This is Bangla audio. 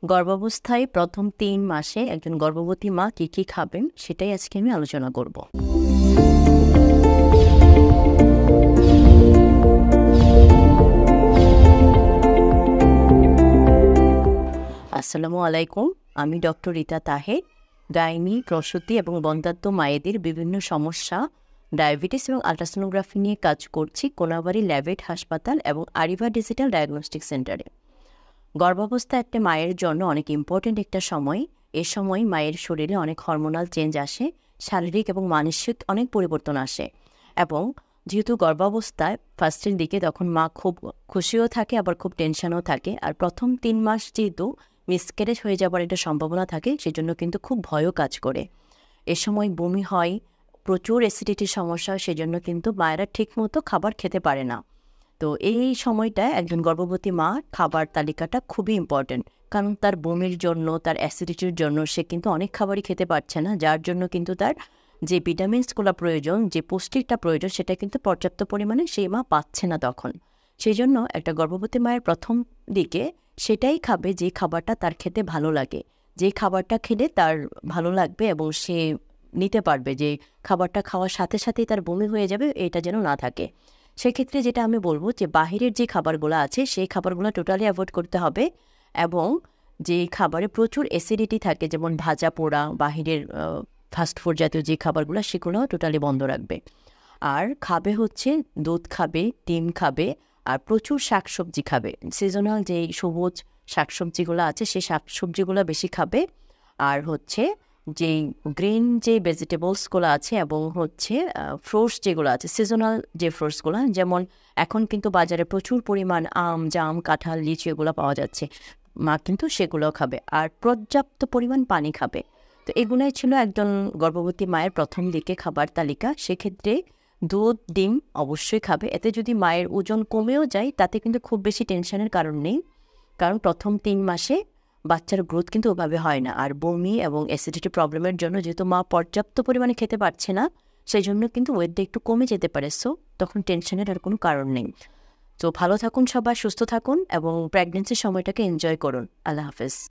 গর্ভাবস্থায় প্রথম ৩ মাসে একজন গর্ভবতী মা কী, কী খাবেন সেটাই আজকে আমি আলোচনা করব। আসসালামু আলাইকুম। আমি ডক্টর রিতা তাহের। গাইনি, প্রসূতি এবং বন্ধ্যাত্ব মায়েদের বিভিন্ন সমস্যা, ডায়াবেটিস এবং আল্ট্রাসোনোগ্রাফি নিয়ে কাজ করছি কোনাবাড়ী ল্যাবেট হাসপাতাল এবং আরিভা ডিজিটাল ডায়াগনস্টিক সেন্টারে। গর্ভাবস্থা একটা মায়ের জন্য অনেক ইম্পর্ট্যান্ট একটা সময়। এ সময় মায়ের শরীরে অনেক হরমোনাল চেঞ্জ আসে, শারীরিক এবং মানসিক অনেক পরিবর্তন আসে। এবং যেহেতু গর্ভাবস্থায় ফার্স্টের দিকে তখন মা খুব খুশিও থাকে, আবার খুব টেনশনও থাকে। আর প্রথম ৩ মাস যেহেতু মিসক্যারেজ হয়ে যাবার একটা সম্ভাবনা থাকে, সেজন্য কিন্তু খুব ভয়ও কাজ করে। এ সময় বমি হয়, প্রচুর অ্যাসিডিটির সমস্যা, সেজন্য কিন্তু মায়েরা ঠিকমতো খাবার খেতে পারে না। তো এই সময়টায় একজন গর্ভবতী মা খাবার তালিকাটা খুবই ইম্পর্ট্যান্ট, কারণ তার বমির জন্য, তার অ্যাসিডিটির জন্য সে কিন্তু অনেক খাবারই খেতে পারছে না, যার জন্য কিন্তু তার যে ভিটামিনসগুলো প্রয়োজন, যে পুষ্টিটা প্রয়োজন, সেটা কিন্তু পর্যাপ্ত পরিমাণে সেই মা পাচ্ছে না তখন। সেই জন্য একটা গর্ভবতী মায়ের প্রথম দিকে সেটাই খাবে যে খাবারটা তার খেতে ভালো লাগে, যে খাবারটা খেলে তার ভালো লাগবে এবং সে নিতে পারবে, যে খাবারটা খাওয়ার সাথে সাথেই তার বমি হয়ে যাবে, এটা যেন না থাকে। সেক্ষেত্রে যেটা আমি বলব যে বাহিরের যে খাবারগুলো আছে সেই খাবারগুলো টোটালি অ্যাভয়েড করতে হবে, এবং যে খাবারে প্রচুর অ্যাসিডিটি থাকে, যেমন ভাজা পোড়া, বাহিরের ফাস্টফুড জাতীয় যে খাবারগুলো, সেগুলোও টোটালি বন্ধ রাখবে। আর খাবে হচ্ছে দুধ খাবে, ডিম খাবে, আর প্রচুর শাকসবজি খাবে। সিজনাল যেই সবুজ শাকসবজিগুলো আছে সেই শাকসবজিগুলো বেশি খাবে। আর হচ্ছে যেই গ্রিন যে ভেজিটেবলসগুলো আছে এবং হচ্ছে ফ্রুটস যেগুলো আছে, সিজনাল যে ফ্রুটসগুলো, যেমন এখন কিন্তু বাজারে প্রচুর পরিমাণ আম, জাম, কাঁঠাল, লিচু এগুলো পাওয়া যাচ্ছে, মা কিন্তু সেগুলোও খাবে। আর পর্যাপ্ত পরিমাণ পানি খাবে। তো এগুলোই ছিল একজন গর্ভবতী মায়ের প্রথম দিকে খাবার তালিকা। সেক্ষেত্রে দুধ, ডিম অবশ্যই খাবে। এতে যদি মায়ের ওজন কমেও যায় তাতে কিন্তু খুব বেশি টেনশনের কারণ নেই, কারণ প্রথম ৩ মাসে বাচ্চার গ্রোথ কিন্তু ওভাবে হয় না। আর বমি এবং অ্যাসিডিটি প্রবলেমের জন্য যেহেতু মা পর্যাপ্ত পরিমাণে খেতে পারছে না, সেই জন্য কিন্তু ওয়েটটা একটু কমে যেতে পারে। সো তখন টেনশনের আর কোনো কারণ নেই। তো ভালো থাকুন সবাই, সুস্থ থাকুন এবং প্রেগনেন্সির সময়টাকে এনজয় করুন। আল্লাহ হাফেজ।